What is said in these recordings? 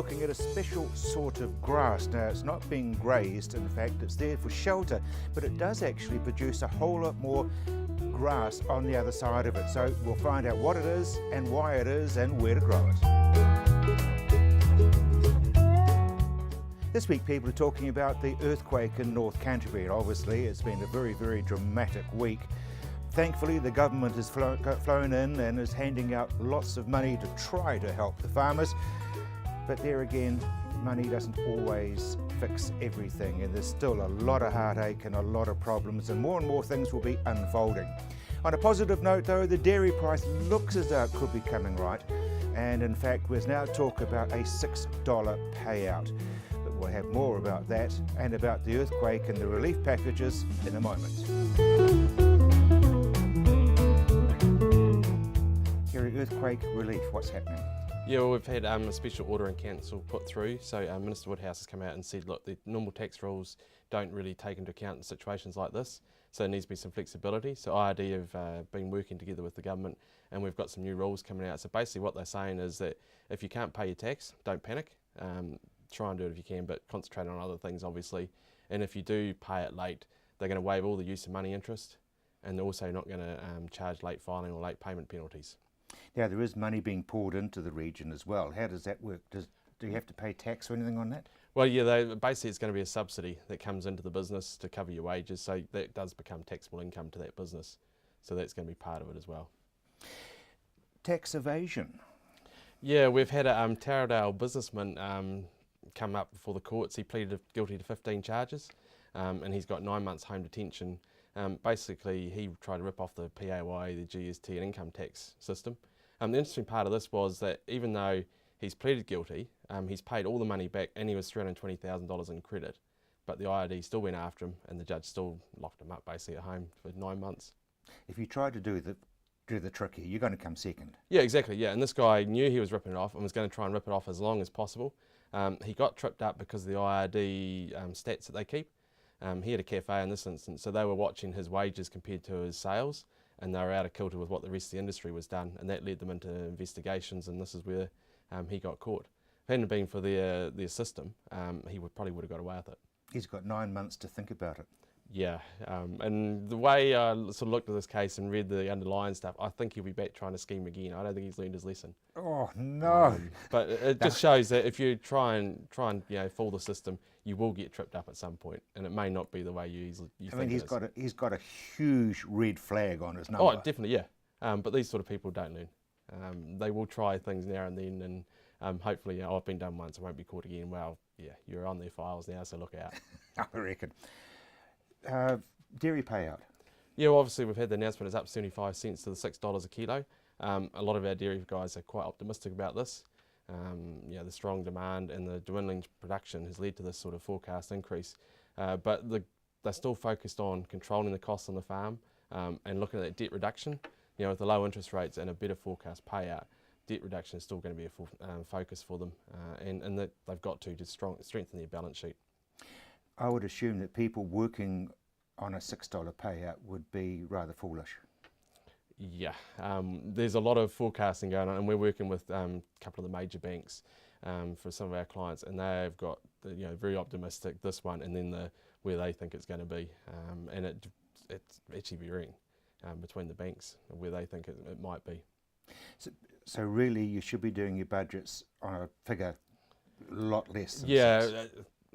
looking at a special sort of grass. Now, it's not being grazed, in fact, it's there for shelter, but it does actually produce a whole lot more grass on the other side of it. So we'll find out what it is and why it is and where to grow it. This week people are talking about the earthquake in North Canterbury. Obviously it's been a very, very dramatic week. Thankfully the government has flown in and is handing out lots of money to try to help the farmers. But there again, money doesn't always fix everything, and there's still a lot of heartache and a lot of problems, and more things will be unfolding. On a positive note though, the dairy price looks as though it could be coming right, and in fact there's now talk about a $6 payout. But we'll have more about that and about the earthquake and the relief packages in a moment. Kerry, earthquake relief, what's happening? Yeah, well, we've had a special order in council put through, so Minister Woodhouse has come out and said, look, the normal tax rules don't really take into account in situations like this, so there needs to be some flexibility. So IRD have been working together with the government, and we've got some new rules coming out. So basically what they're saying is that if you can't pay your tax, don't panic. Try and do it if you can, but concentrate on other things, obviously. And if you do pay it late, they're going to waive all the use of money interest, and they're also not going to charge late filing or late payment penalties. Now there is money being poured into the region as well. How does that work? Do you have to pay tax or anything on that? Well, yeah, basically it's going to be a subsidy that comes into the business to cover your wages, so that does become taxable income to that business. So that's going to be part of it as well. Tax evasion. Yeah, we've had a Taradale businessman come up before the courts. He pleaded guilty to 15 charges, and he's got 9 months home detention. Basically, he tried to rip off the PAYE, the GST and income tax system. The interesting part of this was that even though he's pleaded guilty, he's paid all the money back, and he was $320,000 in credit. But the IRD still went after him, and the judge still locked him up basically at home for 9 months. If you try to do the trick here, you're going to come second. Yeah, exactly. Yeah, and this guy knew he was ripping it off and was going to try and rip it off as long as possible. He got tripped up because of the IRD stats that they keep. He had a cafe in this instance, so they were watching his wages compared to his sales, and they were out of kilter with what the rest of the industry was done, and that led them into investigations, and this is where he got caught. If it hadn't been for their system, he probably would have got away with it. He's got 9 months to think about it. Yeah, and the way I sort of looked at this case and read the underlying stuff, I think he'll be back trying to scheme again. I don't think he's learned his lesson. Oh no! But it just shows that if you try and fool the system, you will get tripped up at some point, and it may not be the way you think. I mean, he's got a huge red flag on his number. Oh, definitely, yeah. But these sort of people don't learn. They will try things now and then, and hopefully, I've been done once, I won't be caught again. Well, yeah, you're on their files now, so look out. I reckon. Dairy payout. Yeah, well, obviously we've had the announcement it's up 75 cents to the $6 a kilo. A lot of our dairy guys are quite optimistic about this. The strong demand and the dwindling production has led to this sort of forecast increase. But they're still focused on controlling the costs on the farm and looking at that debt reduction. With the low interest rates and a better forecast payout, debt reduction is still going to be a full focus for them, and that they've got to strengthen their balance sheet. I would assume that people working on a $6 payout would be rather foolish. Yeah, there's a lot of forecasting going on, and we're working with a couple of the major banks for some of our clients, and they've got very optimistic this one, and then where they think it's going to be, and it's actually varying between the banks where they think it might be. So really, you should be doing your budgets on a figure a lot less than $6.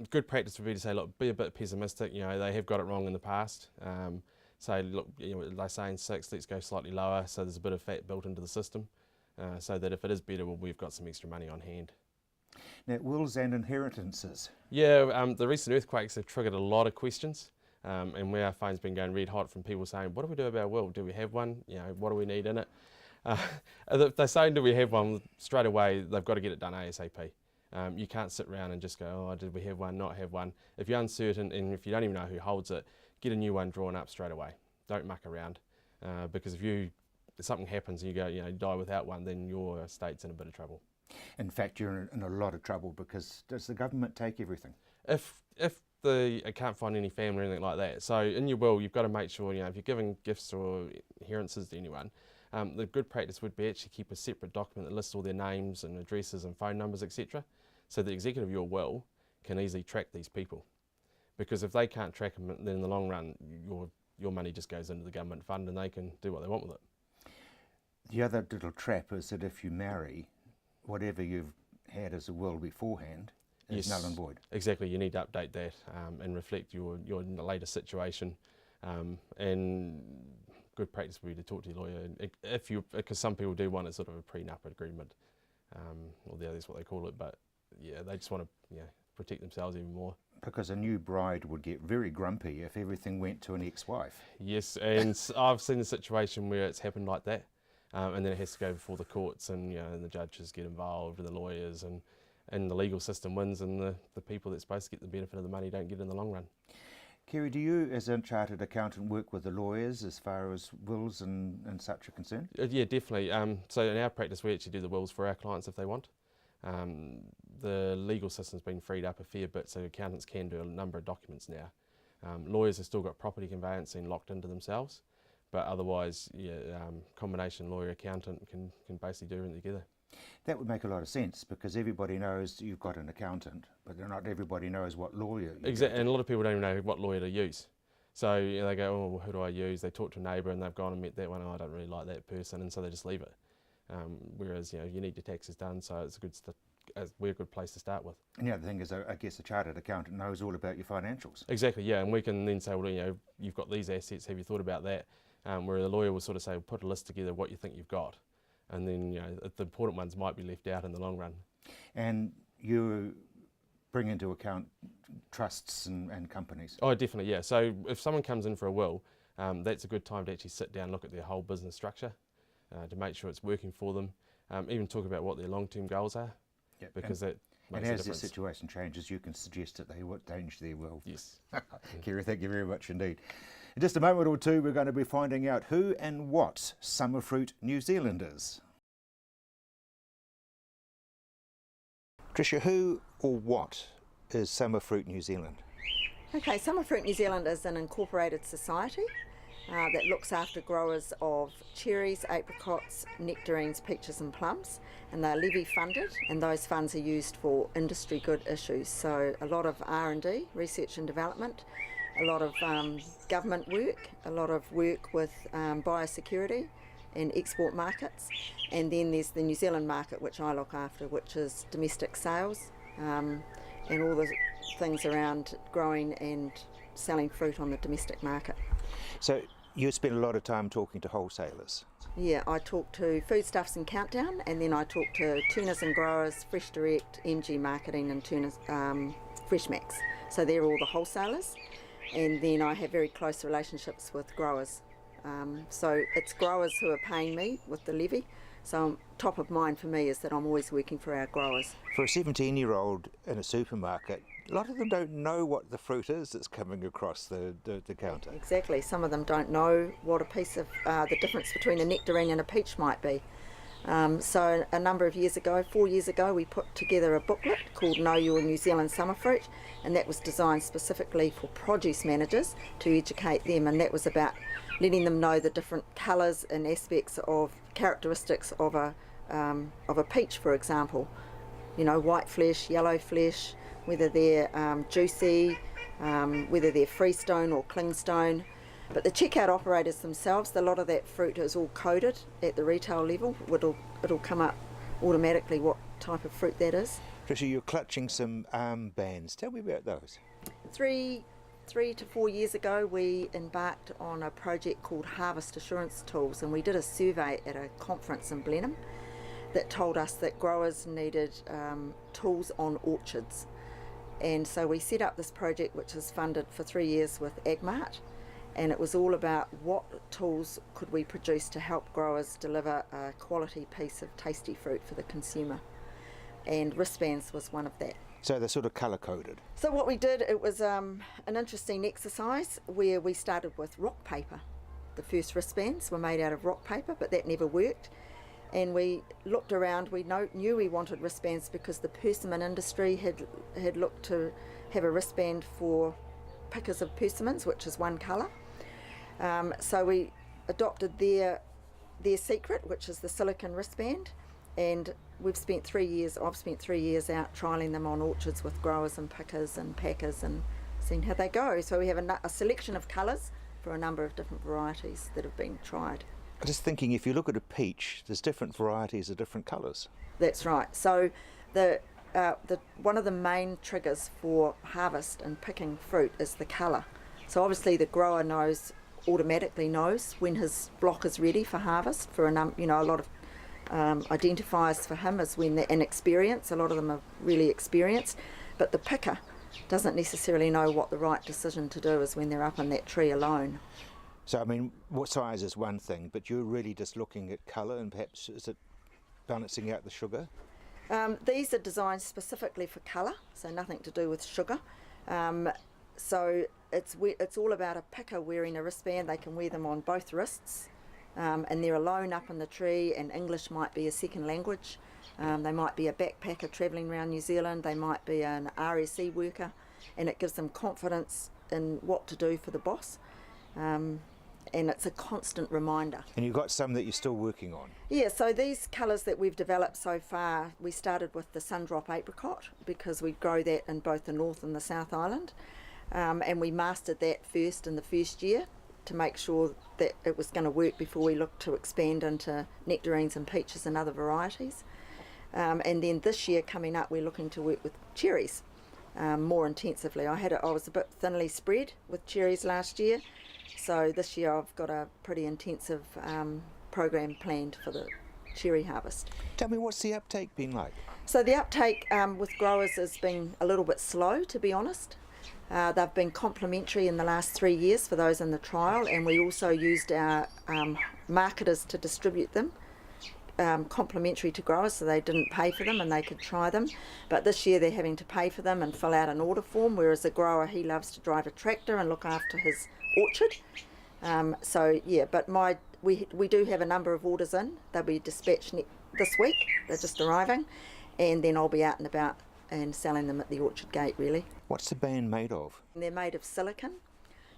Good practice would be to say, look, be a bit pessimistic. They have got it wrong in the past. Say, look, they're saying 6, let's go slightly lower, so there's a bit of fat built into the system, so that if it is better, well, we've got some extra money on hand. Now, wills and inheritances. Yeah, the recent earthquakes have triggered a lot of questions, and where our phone's been going red hot from people saying, what do we do about our will? Do we have one? What do we need in it? If they're saying, do we have one, straight away, they've got to get it done ASAP. You can't sit around and just go, oh, did we have one, not have one? If you're uncertain and if you don't even know who holds it, get a new one drawn up straight away. Don't muck around, because if something happens and you die without one, then your estate's in a bit of trouble. In fact, you're in a lot of trouble, because does the government take everything? If I can't find any family or anything like that, so in your will, you've got to make sure, if you're giving gifts or inheritances to anyone, the good practice would be actually keep a separate document that lists all their names and addresses and phone numbers, etc. So the executive of your will can easily track these people, because if they can't track them, then in the long run, your money just goes into the government fund and they can do what they want with it. The other little trap is that if you marry, whatever you've had as a will beforehand is null and void. Exactly, you need to update that and reflect your latest situation. And good practice would be to talk to your lawyer, because some people do want a sort of a prenup agreement, or that's what they call it. But yeah, they just want to protect themselves even more. Because a new bride would get very grumpy if everything went to an ex-wife. Yes, and I've seen a situation where it's happened like that, and then it has to go before the courts, and and the judges get involved, and the lawyers, and the legal system wins, and the people that's supposed to get the benefit of the money don't get it in the long run. Kerry, do you as a chartered accountant work with the lawyers as far as wills and such are concerned? Yeah, definitely. So in our practice we actually do the wills for our clients if they want. The legal system's been freed up a fair bit, so accountants can do a number of documents now. Lawyers have still got property conveyancing locked into themselves, but otherwise, combination lawyer-accountant can basically do it together. That would make a lot of sense, because everybody knows you've got an accountant, but not everybody knows what lawyer you Exactly, and a lot of people don't even know what lawyer to use. So they go, oh, well, who do I use? They talk to a neighbour and they've gone and met that one, oh, I don't really like that person, and so they just leave it. Whereas you need your taxes done, so it's we're a good place to start with. And the other thing is, I guess a chartered accountant knows all about your financials. Exactly, yeah, and we can then say, well, you've got these assets, have you thought about that? Where the lawyer will sort of say, well, put a list together of what you think you've got, and then the important ones might be left out in the long run. And you bring into account trusts and companies? Oh, definitely, yeah. So if someone comes in for a will, that's a good time to actually sit down and look at their whole business structure to make sure it's working for them. Even talk about what their long-term goals are. Yep. Because that makes and a as difference. the situation changes, you can suggest that they would change their will. Yes. Kerry, thank you very much indeed. In just a moment or two, we're going to be finding out who and what summer fruit New Zealand is. Tricia, who or what is Summer Fruit New Zealand? Okay, Summer Fruit New Zealand is an incorporated society that looks after growers of cherries, apricots, nectarines, peaches and plums, and they're levy funded, and those funds are used for industry good issues. So a lot of R&D, research and development, a lot of government work, a lot of work with biosecurity and export markets, and then there's the New Zealand market, which I look after, which is domestic sales and all the things around growing and selling fruit on the domestic market. So you spend a lot of time talking to wholesalers? Yeah, I talk to Foodstuffs and Countdown, and then I talk to Turners and Growers, Fresh Direct, MG Marketing and Turners, Fresh Max. So they're all the wholesalers, and then I have very close relationships with growers. So it's growers who are paying me with the levy. So top of mind for me is that I'm always working for our growers. For a 17-year-old in a supermarket, a lot of them don't know what the fruit is that's coming across the counter. Exactly. Some of them don't know what a piece of the difference between a nectarine and a peach might be. So a number of years ago, 4 years ago, we put together a booklet called Know Your New Zealand Summer Fruit, and that was designed specifically for produce managers to educate them, and that was about letting them know the different colours and aspects of characteristics of a peach, for example. White flesh, yellow flesh, whether they're juicy, whether they're freestone or clingstone. But the checkout operators themselves, a lot of that fruit is all coded at the retail level. It'll come up automatically what type of fruit that is. Tricia, you're clutching some armbands. Tell me about those. Three to 4 years ago, we embarked on a project called Harvest Assurance Tools, and we did a survey at a conference in Blenheim that told us that growers needed tools on orchards. And so we set up this project, which is funded for 3 years with AgMart, and it was all about what tools could we produce to help growers deliver a quality piece of tasty fruit for the consumer. And wristbands was one of that. So they're sort of colour-coded? So what we did, it was an interesting exercise where we started with rock paper. The first wristbands were made out of rock paper, but that never worked. And we looked around, we knew we wanted wristbands because the persimmon industry had looked to have a wristband for pickers of persimmons, which is one colour. So we adopted their secret, which is the silicone wristband, and I've spent 3 years out trialling them on orchards with growers and pickers and packers and seeing how they go. So we have a selection of colours for a number of different varieties that have been tried. I'm just thinking, if you look at a peach, there's different varieties of different colours. That's right. So one of the main triggers for harvest and picking fruit is the colour. So obviously the grower automatically knows when his block is ready for harvest. For a lot of identifiers for him is when they're inexperienced. A lot of them are really experienced, but the picker doesn't necessarily know what the right decision to do is when they're up in that tree alone. So, I mean, what size is one thing, but you're really just looking at colour, and perhaps is it balancing out the sugar? These are designed specifically for colour, so nothing to do with sugar. So it's all about a picker wearing a wristband. They can wear them on both wrists, and they're alone up in the tree, and English might be a second language. They might be a backpacker travelling around New Zealand. They might be an RSE worker, and it gives them confidence in what to do for the boss. And it's a constant reminder. And you've got some that you're still working on? Yeah, so these colours that we've developed so far, we started with the Sundrop apricot because we grow that in both the North and the South Island. And we mastered that first in the first year to make sure that it was going to work before we looked to expand into nectarines and peaches and other varieties. And then this year coming up, we're looking to work with cherries more intensively. I was a bit thinly spread with cherries last year, so this year I've got a pretty intensive program planned for the cherry harvest. Tell me, what's the uptake been like? So the uptake with growers has been a little bit slow, to be honest. They've been complimentary in the last 3 years for those in the trial, and we also used our marketers to distribute them complimentary to growers, so they didn't pay for them and they could try them. But this year they're having to pay for them and fill out an order form, whereas the grower, he loves to drive a tractor and look after his orchard. But we do have a number of orders in. They'll be dispatched this week. They're just arriving, and then I'll be out and about and selling them at the orchard gate, really. What's the band made of? They're made of silicon,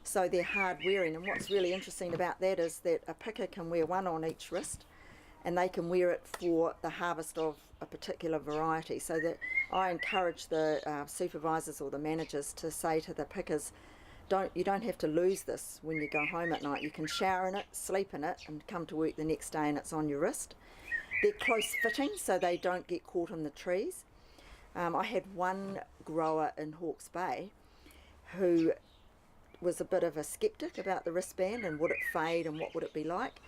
so they're hard wearing, and what's really interesting about that is that a picker can wear one on each wrist, and they can wear it for the harvest of a particular variety. So that I encourage the supervisors or the managers to say to the pickers, you don't have to lose this when you go home at night. You can shower in it, sleep in it, and come to work the next day and it's on your wrist. They're close fitting, so they don't get caught in the trees. I had one grower in Hawke's Bay who was a bit of a skeptic about the wristband and would it fade and what would it be like,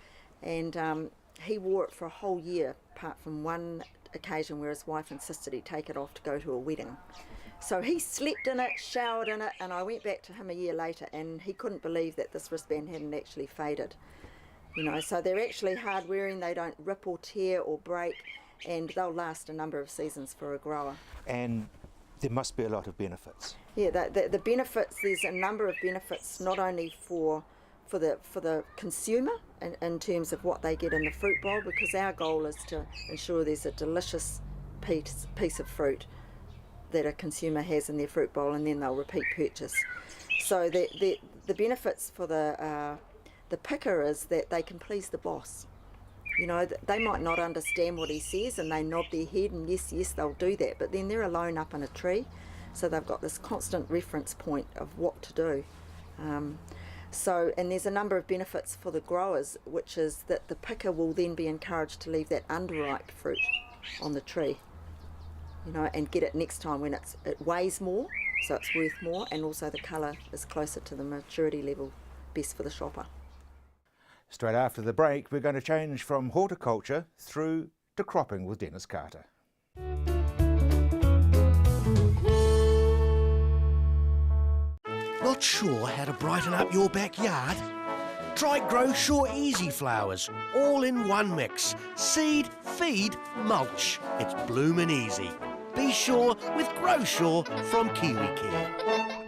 and he wore it for a whole year, apart from one occasion where his wife insisted he take it off to go to a wedding. So he slept in it, showered in it, and I went back to him a year later and he couldn't believe that this wristband hadn't actually faded. So they're actually hard wearing, they don't rip or tear or break, and they'll last a number of seasons for a grower. And there must be a lot of benefits. Yeah, the benefits, there's a number of benefits, not only for the consumer in terms of what they get in the fruit bowl, because our goal is to ensure there's a delicious piece of fruit that a consumer has in their fruit bowl, and then they'll repeat purchase. So the benefits for the picker is that they can please the boss. They might not understand what he says and they nod their head and yes, they'll do that, but then they're alone up in a tree, so they've got this constant reference point of what to do. And there's a number of benefits for the growers, which is that the picker will then be encouraged to leave that underripe fruit on the tree, and get it next time when it weighs more, so it's worth more, and also the colour is closer to the maturity level, best for the shopper. Straight after the break, we're going to change from horticulture through to cropping with Dennis Carter. Not sure how to brighten up your backyard? Try Grow Sure Easy Flowers, all in one mix. Seed, feed, mulch. It's bloomin' easy. Be sure with Grow Sure from KiwiCare.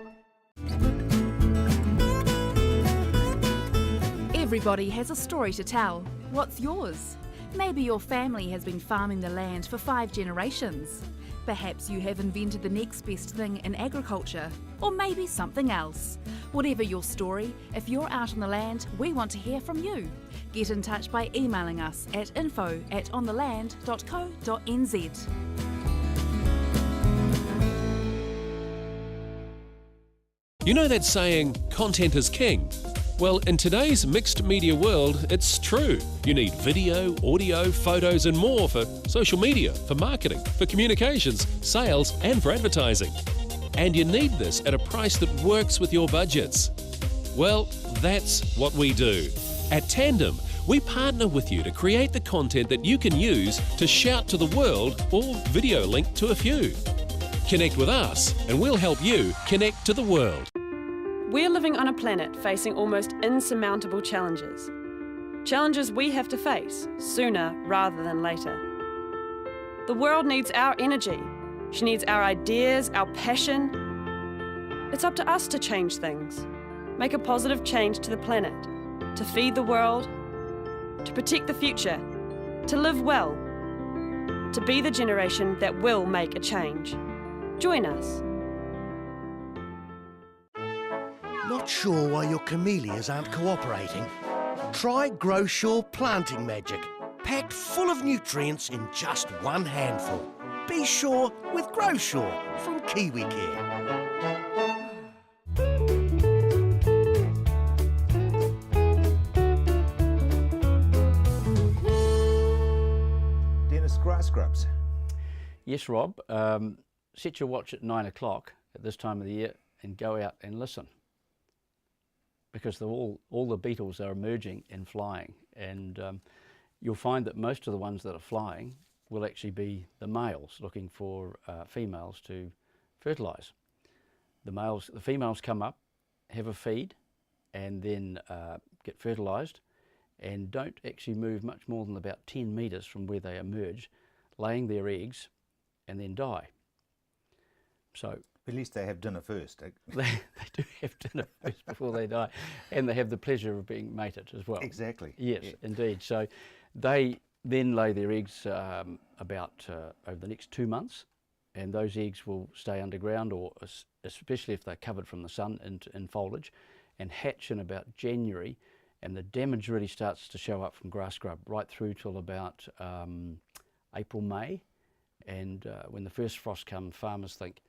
Everybody has a story to tell. What's yours? Maybe your family has been farming the land for 5 generations. Perhaps you have invented the next best thing in agriculture, or maybe something else. Whatever your story, if you're out on the land, we want to hear from you. Get in touch by emailing us at info@ontheland.co.nz. You know that saying, content is king? Well, in today's mixed media world, it's true. You need video, audio, photos and more for social media, for marketing, for communications, sales and for advertising. And you need this at a price that works with your budgets. Well, that's what we do. At Tandem, we partner with you to create the content that you can use to shout to the world or video link to a few. Connect with us and we'll help you connect to the world. We're living on a planet facing almost insurmountable challenges. Challenges we have to face sooner rather than later. The world needs our energy. She needs our ideas, our passion. It's up to us to change things, make a positive change to the planet, to feed the world, to protect the future, to live well, to be the generation that will make a change. Join us. Not sure why your camellias aren't cooperating? Try Growshaw Planting Magic, packed full of nutrients in just one handful. Be sure with Growshaw from Kiwi Care. Dennis, grass grubs. Yes, Rob. Set your watch at 9 o'clock at this time of the year and go out and listen, because all the beetles are emerging and flying, and you'll find that most of the ones that are flying will actually be the males looking for females to fertilise. The females come up, have a feed, and then get fertilised, and don't actually move much more than about 10 metres from where they emerge, laying their eggs, and then die. So At least they have dinner first. they do have dinner first before they die, and they have the pleasure of being mated as well. Exactly. Yes, Yeah. indeed. So they then lay their eggs about over the next 2 months, and those eggs will stay underground, or especially if they're covered from the sun in foliage, and hatch in about January, and the damage really starts to show up from grass grub right through till about April, May, and when the first frost comes, farmers think,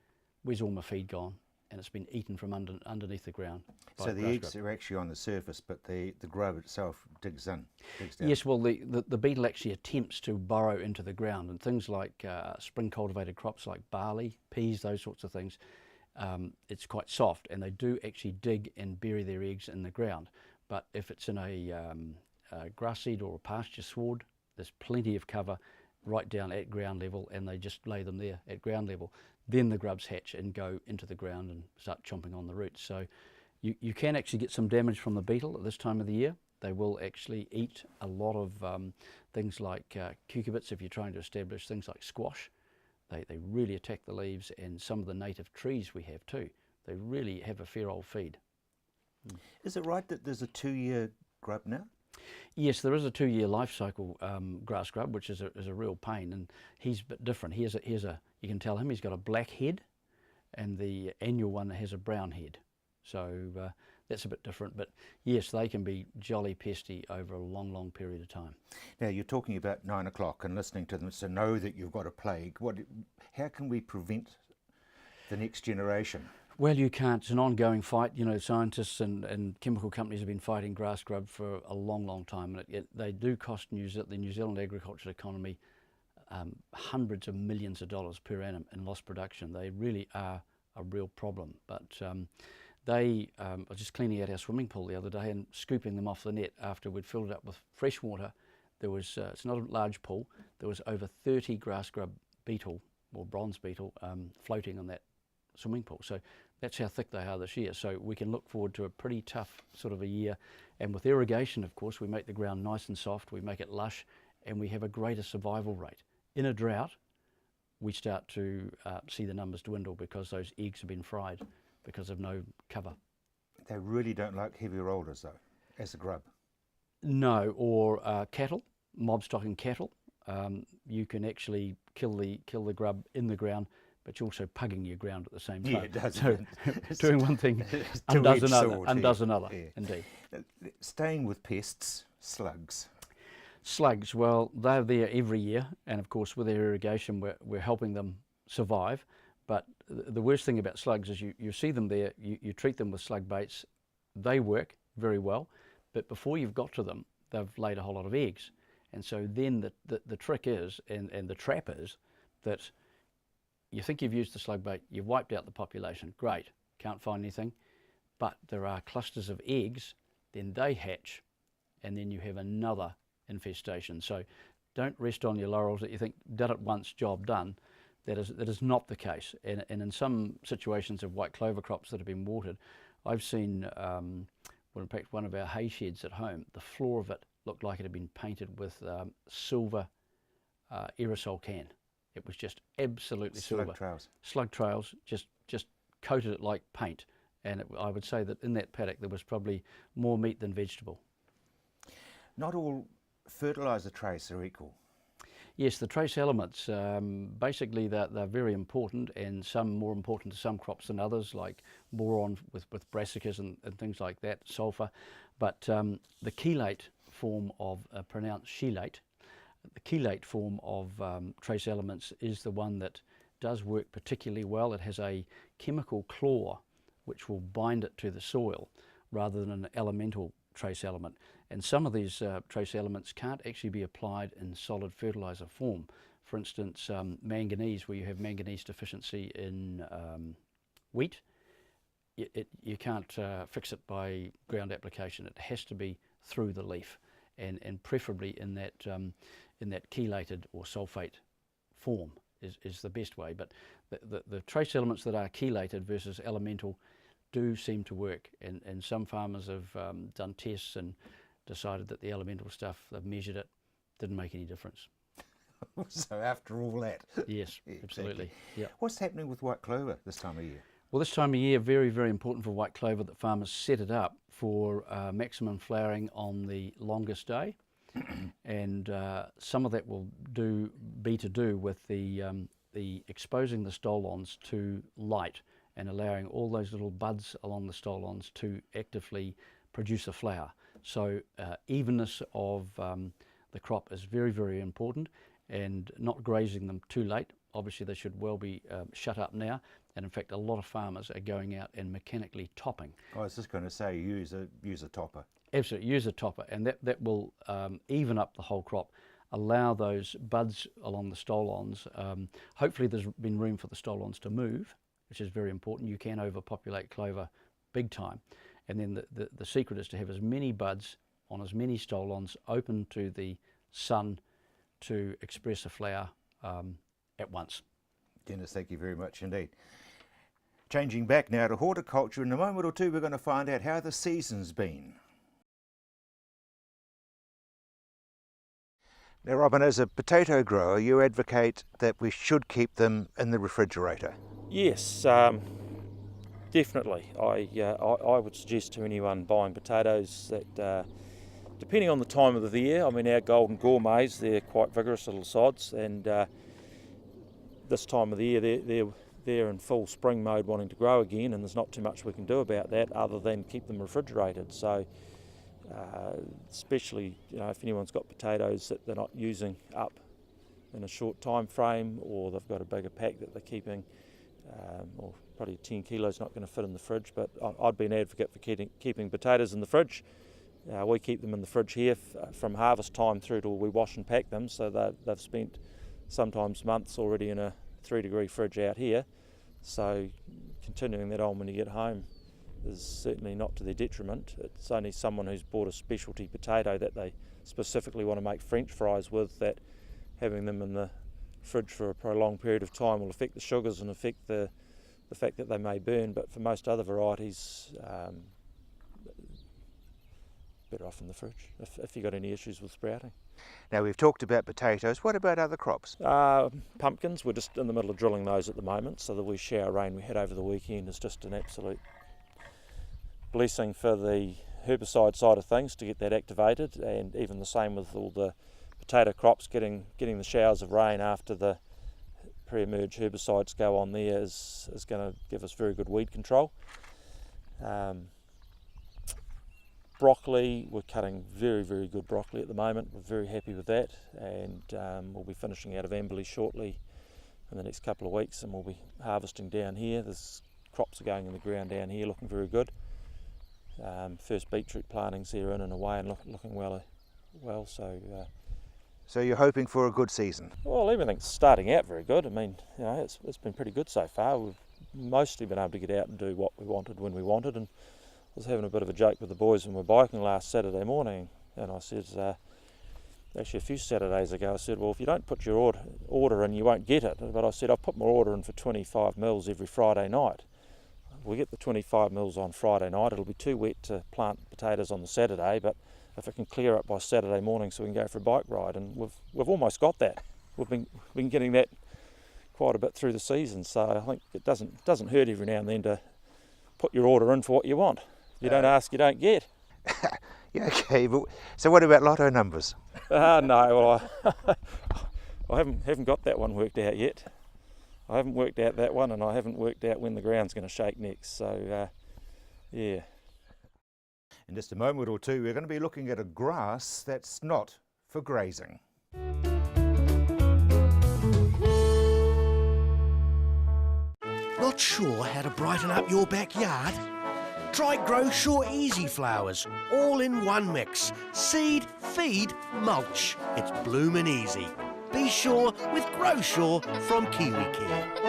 where's all my feed gone? And it's been eaten from underneath the ground. So the eggs are actually on the surface, but the grub itself digs down. Yes, well, the beetle actually attempts to burrow into the ground, and things like spring cultivated crops like barley, peas, those sorts of things, it's quite soft, and they do actually dig and bury their eggs in the ground. But if it's in a grass seed or a pasture sward, there's plenty of cover right down at ground level, and they just lay them there at ground level. Then the grubs hatch and go into the ground and start chomping on the roots. So you can actually get some damage from the beetle at this time of the year. They will actually eat a lot of things like cucurbits if you're trying to establish things like squash. They really attack the leaves, and some of the native trees we have too. They really have a fair old feed. Is it right that there's a 2-year grub now? Yes, there is a 2-year life cycle grass grub, which is a real pain, and he's a bit different. You can tell him he's got a black head, and the annual one has a brown head. So that's a bit different, but yes, they can be jolly pesty over a long, long period of time. Now, you're talking about 9 o'clock and listening to them to know that you've got a plague. How can we prevent the next generation? Well, you can't. It's an ongoing fight. You know, scientists and chemical companies have been fighting grass grub for a long, long time, and they do cost the New Zealand agricultural economy hundreds of millions of dollars per annum in lost production. They really are a real problem. But I was just cleaning out our swimming pool the other day and scooping them off the net after we'd filled it up with fresh water. There was, it's not a large pool, there was over 30 grass grub beetle or bronze beetle floating on that swimming pool. So that's how thick they are this year. So we can look forward to a pretty tough sort of a year. And with irrigation, of course, we make the ground nice and soft, we make it lush, and we have a greater survival rate. In a drought, we start to see the numbers dwindle because those eggs have been fried because of no cover. They really don't like heavy rollers, though, as a grub. No, or cattle, mob stocking cattle. You can actually kill the grub in the ground but you're also pugging your ground at the same time. Yeah, it does. So doing one thing It's undoes two-edged sword undoes here. another, Yeah. indeed. Staying with pests, slugs. Slugs, well, they're there every year, and of course with their irrigation we're helping them survive. But the worst thing about slugs is you see them there, you treat them with slug baits, they work very well, but before you've got to them, they've laid a whole lot of eggs. And so then the trick is, and the trap is, that you think you've used the slug bait, you've wiped out the population, great, can't find anything, but there are clusters of eggs, then they hatch, and then you have another infestation. So don't rest on your laurels that you think, did it once, job done. That is not the case. And in some situations of white clover crops that have been watered, I've seen, well, in fact, one of our hay sheds at home, the floor of it looked like it had been painted with silver aerosol can. It was just absolutely silver. Slug trails. Slug trails, just coated it like paint. And I would say that in that paddock there was probably more meat than vegetable. Not all fertiliser trace are equal. Yes, the trace elements, basically they're very important, and some more important to some crops than others, like boron with brassicas and things like that, sulphur. But the chelate form of, pronounced chelate, the chelate form of trace elements is the one that does work particularly well. It has a chemical claw which will bind it to the soil rather than an elemental trace element. And some of these trace elements can't actually be applied in solid fertiliser form. For instance, manganese, where you have manganese deficiency in wheat, you can't fix it by ground application. It has to be through the leaf, and preferably in that chelated or sulphate form is the best way. But the trace elements that are chelated versus elemental do seem to work, and some farmers have done tests and decided that the elemental stuff, they've measured it, didn't make any difference. So after all that. Yes, absolutely. Yeah. What's happening with white clover this time of year? Well, this time of year, very, very important for white clover that farmers set it up for maximum flowering on the longest day. And some of that will be to do with the exposing the stolons to light and allowing all those little buds along the stolons to actively produce a flower. So evenness of the crop is very, very important, and not grazing them too late. Obviously they should well be shut up now, and in fact a lot of farmers are going out and mechanically topping. I was just going to say use a topper. Absolutely, use a topper, and that will even up the whole crop, allow those buds along the stolons. Hopefully there's been room for the stolons to move, which is very important. You can overpopulate clover big time. And then the secret is to have as many buds on as many stolons open to the sun to express a flower at once. Dennis, thank you very much indeed. Changing back now to horticulture, in a moment or two we're going to find out how the season's been. Now Robin, as a potato grower, you advocate that we should keep them in the refrigerator. Yes, definitely. I would suggest to anyone buying potatoes that depending on the time of the year, I mean our golden gourmets, they're quite vigorous little sods, and this time of the year they're in full spring mode wanting to grow again, and there's not too much we can do about that other than keep them refrigerated. So especially if anyone's got potatoes that they're not using up in a short time frame, or they've got a bigger pack that they're keeping, or probably 10 kilos not going to fit in the fridge, but I'd be an advocate for keeping potatoes in the fridge. We keep them in the fridge here from harvest time through till we wash and pack them, so they've spent sometimes months already in a 3-degree fridge out here. So continuing that on when you get home is certainly not to their detriment. It's only someone who's bought a specialty potato that they specifically want to make French fries with, that having them in the fridge for a prolonged period of time will affect the sugars and affect the fact that they may burn. But for most other varieties, better off in the fridge if you've got any issues with sprouting. Now we've talked about potatoes, what about other crops? Pumpkins, we're just in the middle of drilling those at the moment, so the wee shower rain we had over the weekend is just an absolute blessing for the herbicide side of things to get that activated, and even the same with all the potato crops, getting the showers of rain after the pre-emerge herbicides go on there is going to give us very good weed control. Broccoli, we're cutting very, very good broccoli at the moment. We're very happy with that, and we'll be finishing out of Amberley shortly in the next couple of weeks, and we'll be harvesting down here. There's crops are going in the ground down here, looking very good. First beetroot plantings here in and away and looking well. So you're hoping for a good season? Well, everything's starting out very good. I mean, you know, it's been pretty good so far. We've mostly been able to get out and do what we wanted when we wanted, and I was having a bit of a joke with the boys when we were biking last Saturday morning, and I said, actually a few Saturdays ago, I said, well, if you don't put your order in, you won't get it. But I said, I've put my order in for 25 mils every Friday night. We get the 25 mils on Friday night. It'll be too wet to plant potatoes on the Saturday, but if it can clear up by Saturday morning so we can go for a bike ride, and we've almost got that. We've been getting that quite a bit through the season, so I think it doesn't hurt every now and then to put your order in for what you want. You don't ask, you don't get. Yeah, okay, but so what about lotto numbers? No, well, I haven't got that one worked out yet. I haven't worked out that one, and I haven't worked out when the ground's going to shake next, so yeah. In just a moment or two, we're going to be looking at a grass that's not for grazing. Not sure how to brighten up your backyard? Try Grow Sure Easy Flowers, all in one mix. Seed, feed, mulch. It's bloomin' easy. Be sure with Grow Sure from KiwiCare.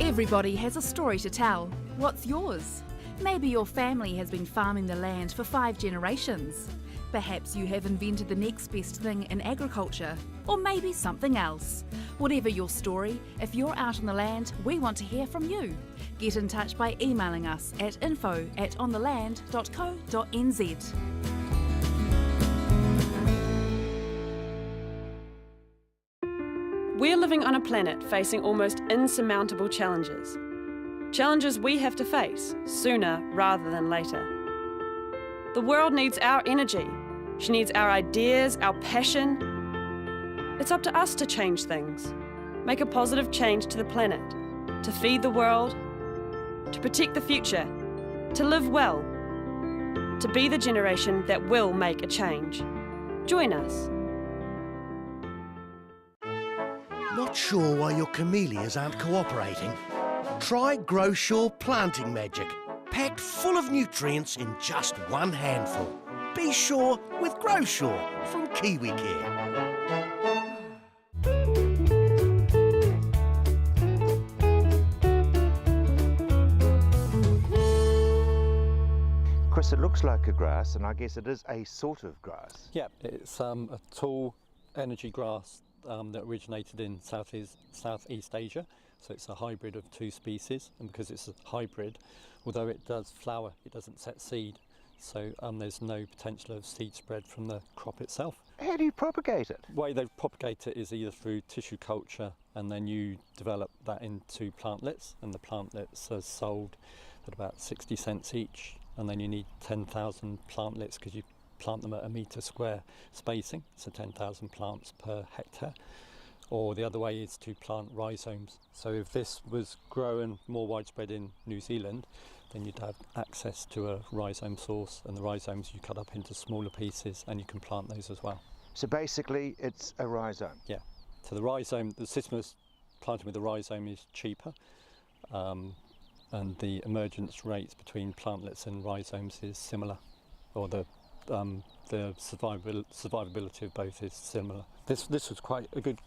Everybody has a story to tell. What's yours? Maybe your family has been farming the land for 5 generations. Perhaps you have invented the next best thing in agriculture, or maybe something else. Whatever your story, if you're out on the land, we want to hear from you. Get in touch by emailing us at info@ontheland.co.nz. We're living on a planet facing almost insurmountable challenges. Challenges we have to face sooner rather than later. The world needs our energy. She needs our ideas, our passion. It's up to us to change things, make a positive change to the planet, to feed the world, to protect the future, to live well, to be the generation that will make a change. Join us. Not sure why your camellias aren't cooperating? Try Grow Sure Planting Magic, packed full of nutrients in just one handful. Be sure with Grow Sure from KiwiCare. Chris, it looks like a grass, and I guess it is a sort of grass. Yeah, it's a tall energy grass that originated in Southeast Asia. So it's a hybrid of 2 species, and because it's a hybrid, although it does flower, it doesn't set seed. So there's no potential of seed spread from the crop itself. How do you propagate it? The way they propagate it is either through tissue culture, and then you develop that into plantlets, and the plantlets are sold at about 60 cents each, and then you need 10,000 plantlets because you plant them at a metre square spacing, so 10,000 plants per hectare. Or the other way is to plant rhizomes. So if this was growing more widespread in New Zealand, then you'd have access to a rhizome source, and the rhizomes you cut up into smaller pieces and you can plant those as well. So basically it's a rhizome? Yeah. So the rhizome, the system of planting with the rhizome is cheaper, and the emergence rates between plantlets and rhizomes is similar, or the survivability of both is similar. This was quite a good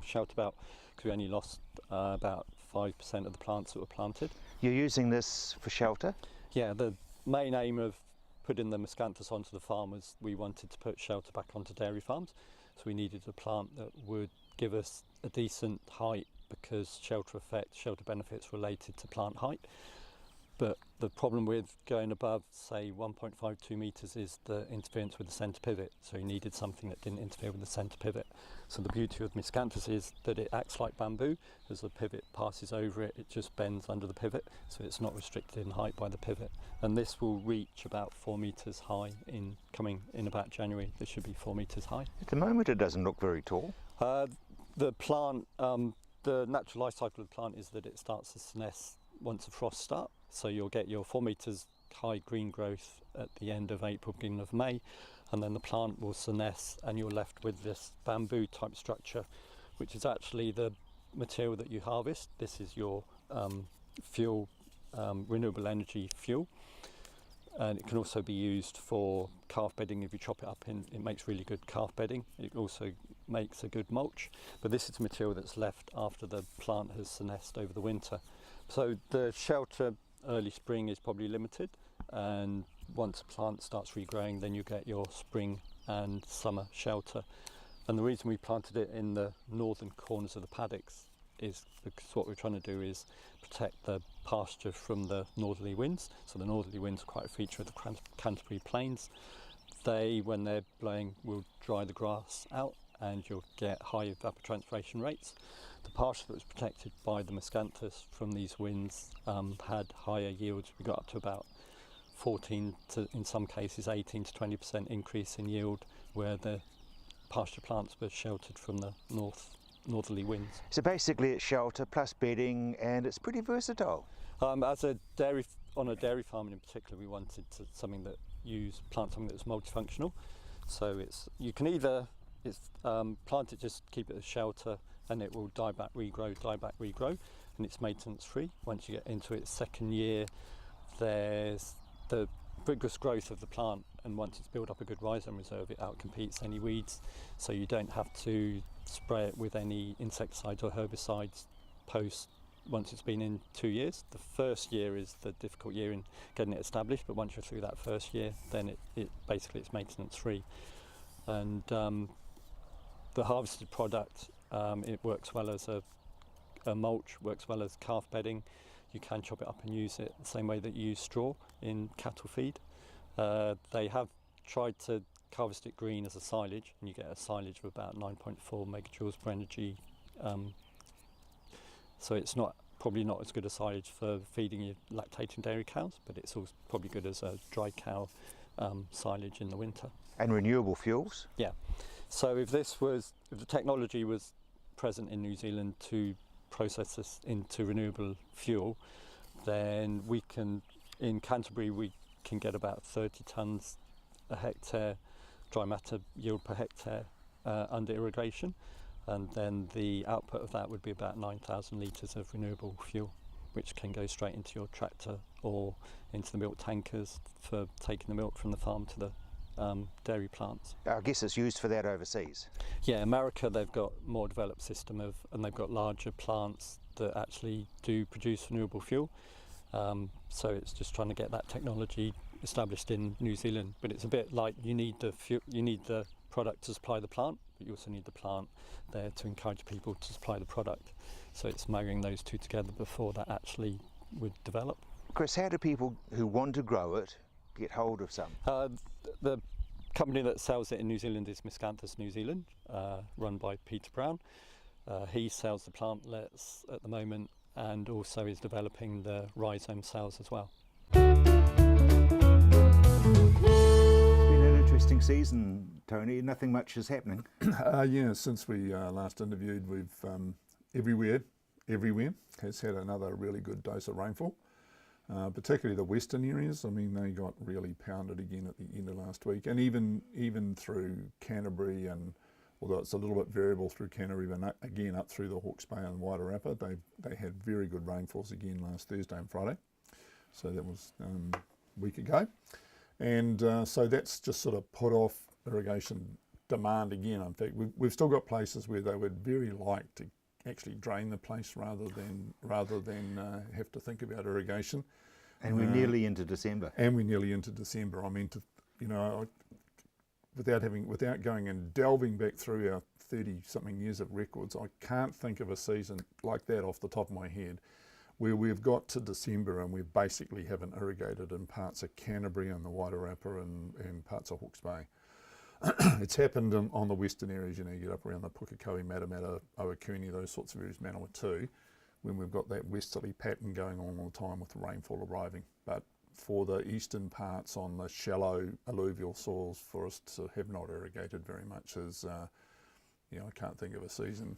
shout about, because we only lost about 5% of the plants that were planted. You're using this for shelter? Yeah, the main aim of putting the miscanthus onto the farm was we wanted to put shelter back onto dairy farms, so we needed a plant that would give us a decent height, because shelter effect, shelter benefits related to plant height. But the problem with going above, say, 1.52 metres is the interference with the centre pivot. So you needed something that didn't interfere with the centre pivot. So the beauty of miscanthus is that it acts like bamboo. As the pivot passes over it, it just bends under the pivot, so it's not restricted in height by the pivot. And this will reach about 4 metres high coming in about January. This should be 4 metres high. At the moment it doesn't look very tall. The plant, the natural life cycle of the plant is that it starts to senesce once the frosts start. So you'll get your 4 metres high green growth at the end of April, beginning of May, and then the plant will senesce and you're left with this bamboo type structure, which is actually the material that you harvest. This is your fuel, renewable energy fuel, and it can also be used for calf bedding. If you chop it up, it makes really good calf bedding. It also makes a good mulch, but this is the material that's left after the plant has senesced over the winter. So the shelter early spring is probably limited, and once the plant starts regrowing, then you get your spring and summer shelter. And the reason we planted it in the northern corners of the paddocks is because what we're trying to do is protect the pasture from the northerly winds. So the northerly winds are quite a feature of the Canterbury Plains. They, when they're blowing, will dry the grass out and you'll get high evapotranspiration rates. The pasture that was protected by the miscanthus from these winds had higher yields. We got up to about 14 to, in some cases, 18 to 20% increase in yield where the pasture plants were sheltered from the northerly winds. So basically it's shelter plus bedding, and it's pretty versatile. As a dairy, on a dairy farm in particular, we wanted something that plant something that was multifunctional. So you can either plant it, just keep it as shelter, and it will die back, regrow, and it's maintenance free. Once you get into its second year, there's the vigorous growth of the plant, and once it's built up a good rhizome reserve, it outcompetes any weeds, so you don't have to spray it with any insecticides or herbicides once it's been in 2 years. The first year is the difficult year in getting it established, but once you're through that first year, then basically it's maintenance free. And the harvested product, it works well as a mulch, works well as calf bedding. You can chop it up and use it the same way that you use straw in cattle feed. They have tried to harvest it green as a silage, and you get a silage of about 9.4 megajoules per energy. So it's probably not as good a silage for feeding your lactating dairy cows, but it's also probably good as a dry cow silage in the winter. And renewable fuels? Yeah. So if the technology was present in New Zealand to process this into renewable fuel, then in Canterbury we can get about 30 tonnes a hectare dry matter yield per hectare under irrigation, and then the output of that would be about 9,000 litres of renewable fuel, which can go straight into your tractor or into the milk tankers for taking the milk from the farm to the dairy plants. I guess it's used for that overseas. Yeah, America, they've got more developed system and they've got larger plants that actually do produce renewable fuel. So it's just trying to get that technology established in New Zealand. But it's a bit like you need the product to supply the plant, but you also need the plant there to encourage people to supply the product. So it's marrying those two together before that actually would develop. Chris, how do people who want to grow it get hold of some? The company that sells it in New Zealand is Miscanthus New Zealand, run by Peter Brown. He sells the plantlets at the moment and also is developing the rhizome cells as well. It's been an interesting season, Tony. Nothing much is happening. Yeah, since we last interviewed, we've everywhere has had another really good dose of rainfall. Particularly the western areas. I mean, they got really pounded again at the end of last week, and even through Canterbury, and although it's a little bit variable through Canterbury, but again up through the Hawke's Bay and Wairarapa, they had very good rainfalls again last Thursday and Friday. So that was a week ago, and so that's just sort of put off irrigation demand again. In fact, we've still got places where they would very like to actually drain the place rather than have to think about irrigation. And we're nearly into December. I mean, without going and delving back through our 30-something years of records, I can't think of a season like that off the top of my head where we've got to December and we basically haven't irrigated in parts of Canterbury and the Wairarapa and parts of Hawke's Bay. It's happened on the western areas, you know, you get up around the Pukekohe, Matamata, Owakuni, those sorts of areas, Manawatu, when we've got that westerly pattern going on all the time with the rainfall arriving. But for the eastern parts on the shallow alluvial soils, for us to have not irrigated very much is, you know, I can't think of a season.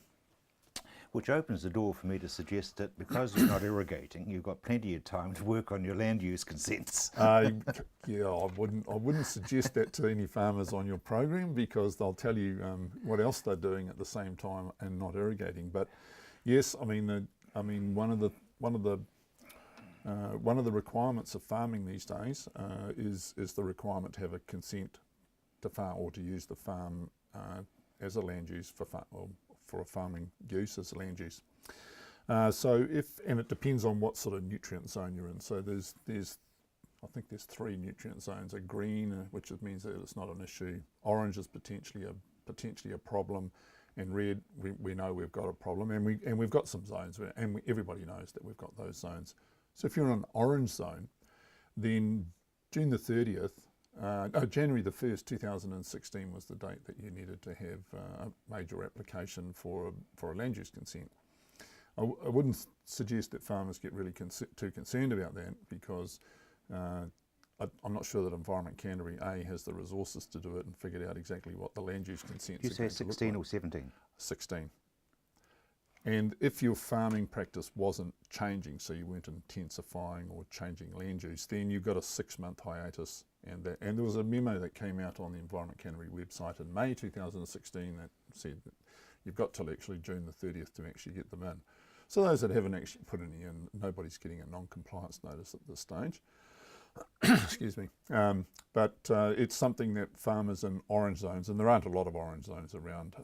Which opens the door for me to suggest that because you're not irrigating, you've got plenty of time to work on your land use consents. Yeah, I wouldn't suggest that to any farmers on your program, because they'll tell you what else they're doing at the same time and not irrigating. But yes, I mean one of the requirements of farming these days is the requirement to have a consent to farm, or to use the farm as a land use for a farming use as a land use. And it depends on what sort of nutrient zone you're in. So I think there's 3 nutrient zones: a green, which means that it's not an issue; orange is potentially a problem; and red, we know we've got a problem, and we've got some zones, and everybody knows that we've got those zones. So if you're in an orange zone, then June the 30th, January the 1st, 2016 was the date that you needed to have a major application for a land use consent. I wouldn't suggest that farmers get really too concerned about that, because I'm not sure that Environment Canterbury has the resources to do it and figured out exactly what the land use consents You say 16 or 17? 16. And if your farming practice wasn't changing, so you weren't intensifying or changing land use, then you've got a 6-month hiatus. And there was a memo that came out on the Environment Canterbury website in May 2016 that said that you've got till actually June the 30th to actually get them in. So those that haven't actually put any in, nobody's getting a non-compliance notice at this stage. Excuse me. But it's something that farmers in orange zones, and there aren't a lot of orange zones around,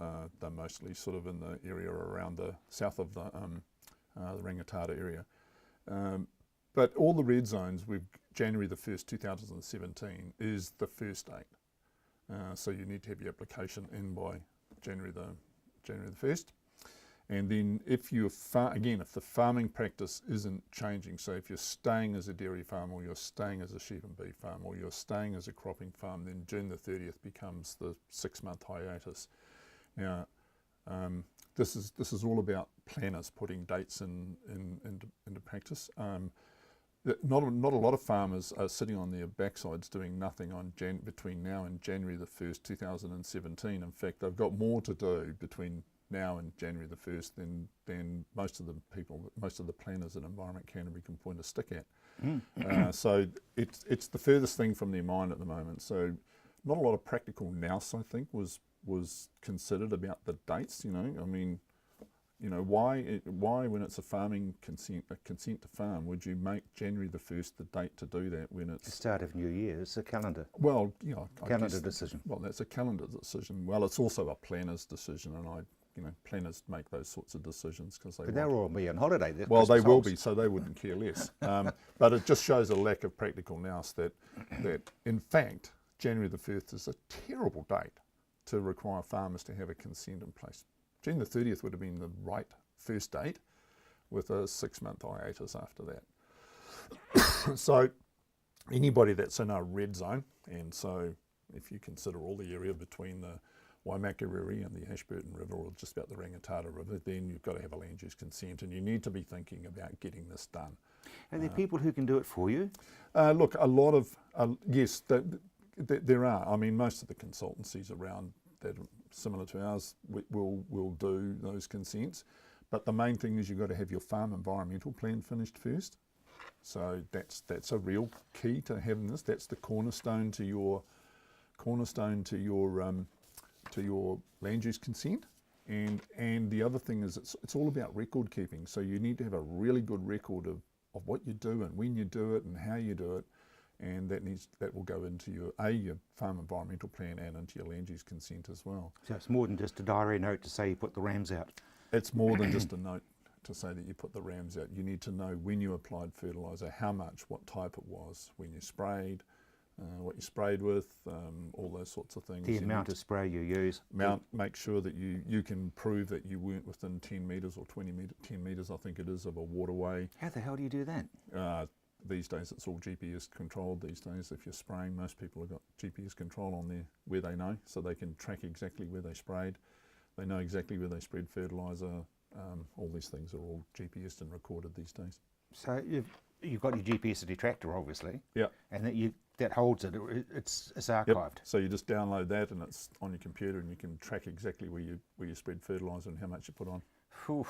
they're mostly sort of in the area around the south of the Rangitata area. But all the red zones, January the 1st, 2017 is the first date. So you need to have your application in by January the 1st. And then if the farming practice isn't changing, so if you're staying as a dairy farm, or you're staying as a sheep and beef farm, or you're staying as a cropping farm, then June the 30th becomes the 6-month hiatus. Now, this is all about planners putting dates into practice. Not a lot of farmers are sitting on their backsides doing nothing between now and January the 1st, 2017. In fact, they've got more to do between now and January the 1st than most of the planners at Environment Canterbury can point a stick at. So it's the furthest thing from their mind at the moment. So not a lot of practical nous, I think, was considered about the dates. You know, I mean, you know, why when it's a farming consent to farm, would you make January the 1st the date to do that when it's the start of New Year? It's a calendar. Well, you know, calendar decision. Well, that's a calendar decision. Well, it's also a planner's decision, and planners make those sorts of decisions because they. But they'll all be on holiday. Well, they will be, so they wouldn't care less. But it just shows a lack of practical nous that in fact January the 1st is a terrible date to require farmers to have a consent in place. June the 30th would have been the right first date, with a 6-month hiatus after that. So anybody that's in a red zone, and so if you consider all the area between the Waimakariri and the Ashburton River, or just about the Rangitata River, then you've got to have a land use consent, and you need to be thinking about getting this done. Are there people who can do it for you? Look, a lot of, yes, there are. I mean, most of the consultancies around that are similar to ours will do those consents, but the main thing is you've got to have your farm environmental plan finished first. So that's a real key to having this. That's the cornerstone to your land use consent. And the other thing is it's all about record keeping. So you need to have a really good record of what you do and when you do it and how you do it. And that will go into your farm environmental plan and into your land use consent as well. So it's more than just a diary note to say you put the rams out. It's more than just a note to say that you put the rams out. You need to know when you applied fertiliser, how much, what type it was, when you sprayed, what you sprayed with, all those sorts of things. The amount of spray you use. Make sure that you can prove that you weren't within 10 metres or 10 metres, I think it is, of a waterway. How the hell do you do that? these days it's all GPS controlled these days. If you're spraying, most people have got GPS control on there where they know, so they can track exactly where they sprayed. They know exactly where they spread fertiliser. All these things are all GPSed and recorded these days. So you've got your GPS at your tractor, obviously. Yeah. And that holds it. It's archived. Yep. So you just download that, and it's on your computer, and you can track exactly where you spread fertiliser and how much you put on. Whew.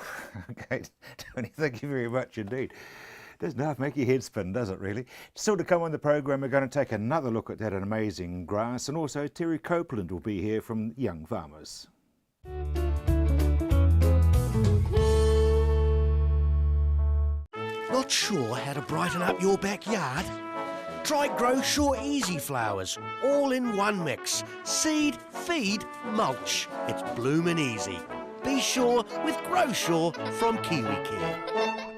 Okay, Tony, thank you very much indeed. Doesn't half make your head spin, does it really? Still to come on the programme, we're going to take another look at that amazing grass, and also Terry Copeland will be here from Young Farmers. Not sure how to brighten up your backyard? Try Grow Sure Easy Flowers, all in one mix. Seed, feed, mulch. It's bloomin' easy. Be sure with Grow Sure from KiwiCare.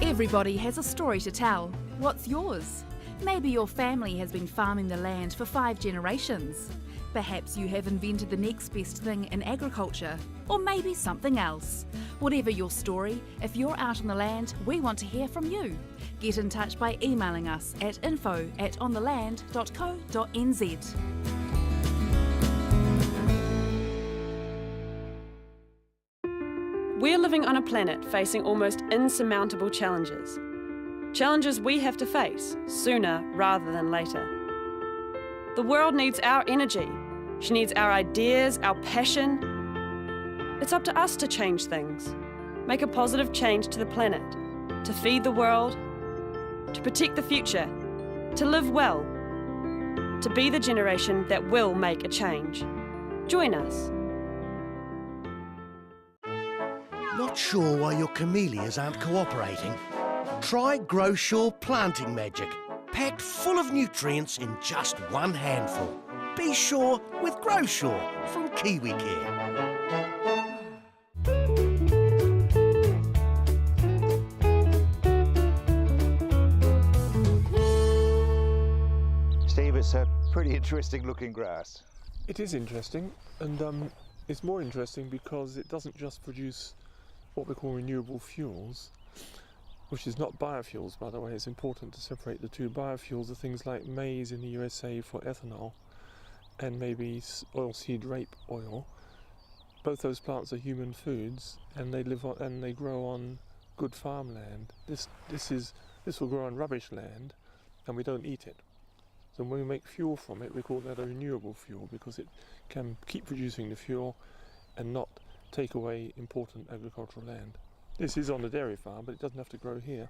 Everybody has a story to tell. What's yours? Maybe your family has been farming the land for 5 generations. Perhaps you have invented the next best thing in agriculture, or maybe something else. Whatever your story, if you're out on the land, we want to hear from you. Get in touch by emailing us at info@ontheland.co.nz. We're living on a planet facing almost insurmountable challenges. Challenges we have to face sooner rather than later. The world needs our energy. She needs our ideas, our passion. It's up to us to change things, make a positive change to the planet, to feed the world, to protect the future, to live well, to be the generation that will make a change. Join us. Not sure why your camellias aren't cooperating? Try Grow Sure Planting Magic, packed full of nutrients in just one handful. Be sure with Grow Sure from KiwiCare. Steve, it's a pretty interesting looking grass. It is interesting, and it's more interesting because it doesn't just produce what we call renewable fuels, which is not biofuels, by the way. It's important to separate the two. Biofuels are things like maize in the USA for ethanol, and maybe oilseed rape oil. Both those plants are human foods, and they live on and they grow on good farmland. This will grow on rubbish land, and we don't eat it. So when we make fuel from it, we call that a renewable fuel, because it can keep producing the fuel and not take away important agricultural land. This is on a dairy farm, but it doesn't have to grow here.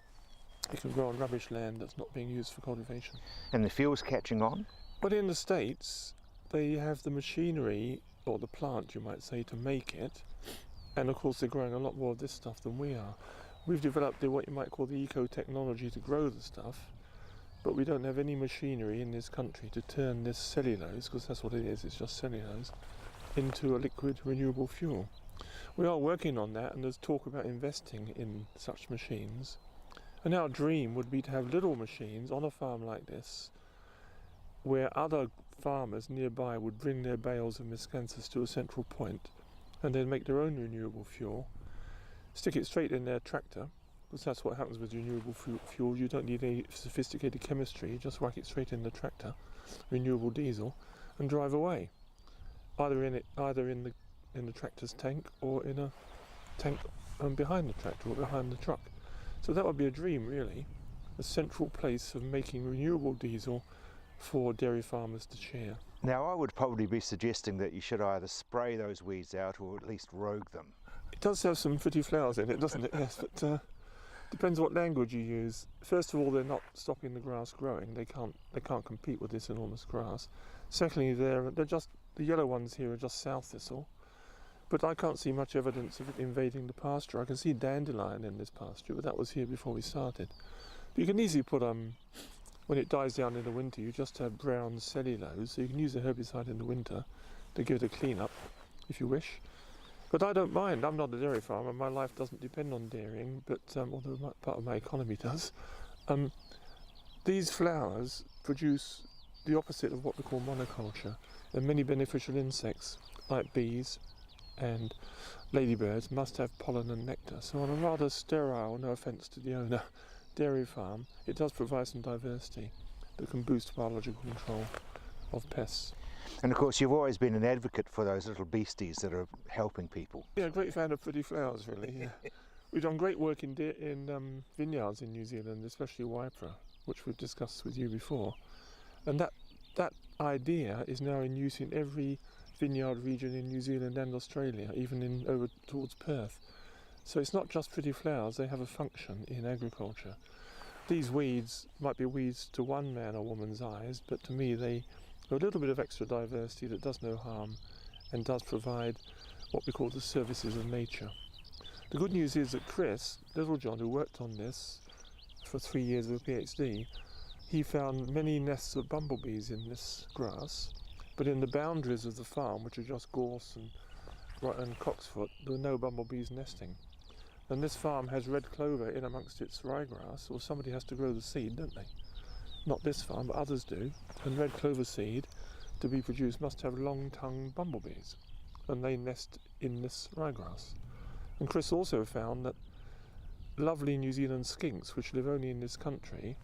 It can grow on rubbish land that's not being used for cultivation. And the fuel's catching on? But in the States, they have the machinery, or the plant you might say, to make it, and of course they're growing a lot more of this stuff than we are. We've developed what you might call the eco-technology to grow the stuff, but we don't have any machinery in this country to turn this cellulose, because that's what it is, it's just cellulose, into a liquid renewable fuel. We are working on that, and there's talk about investing in such machines. And our dream would be to have little machines on a farm like this, where other farmers nearby would bring their bales of miscanthus to a central point, and then make their own renewable fuel, stick it straight in their tractor, because that's what happens with renewable fuel. You don't need any sophisticated chemistry, you just whack it straight in the tractor, renewable diesel, and drive away, either in the tractor's tank, or in a tank behind the tractor or behind the truck. So that would be a dream, really, a central place of making renewable diesel for dairy farmers to share. Now, I would probably be suggesting that you should either spray those weeds out or at least rogue them. It does have some pretty flowers in it, doesn't it? Yes, but depends what language you use. First of all, they're not stopping the grass growing. They can't compete with this enormous grass. Secondly, they're just, the yellow ones here are just sow thistle, but I can't see much evidence of it invading the pasture. I can see dandelion in this pasture, but that was here before we started. But you can easily put when it dies down in the winter, you just have brown cellulose, so you can use a herbicide in the winter to give it a clean up, if you wish. But I don't mind. I'm not a dairy farmer. My life doesn't depend on dairying, but although part of my economy does. These flowers produce the opposite of what we call monoculture. There are many beneficial insects, like bees, and ladybirds must have pollen and nectar. So on a rather sterile, no offence to the owner, dairy farm, it does provide some diversity that can boost biological control of pests. And of course, you've always been an advocate for those little beasties that are helping people. Yeah, great fan of pretty flowers, really. Yeah. We've done great work in vineyards in New Zealand, especially Waipara, which we've discussed with you before. And that idea is now in use in every vineyard region in New Zealand and Australia, even over towards Perth. So it's not just pretty flowers, they have a function in agriculture. These weeds might be weeds to one man or woman's eyes, but to me they are a little bit of extra diversity that does no harm and does provide what we call the services of nature. The good news is that Chris Littlejohn, who worked on this for 3 years of a PhD, he found many nests of bumblebees in this grass, but in the boundaries of the farm, which are just gorse and cocksfoot, there were no bumblebees nesting. And this farm has red clover in amongst its ryegrass, or somebody has to grow the seed, don't they? Not this farm, but others do. And red clover seed, to be produced, must have long-tongued bumblebees, and they nest in this ryegrass. And Chris also found that lovely New Zealand skinks, which live only in this country,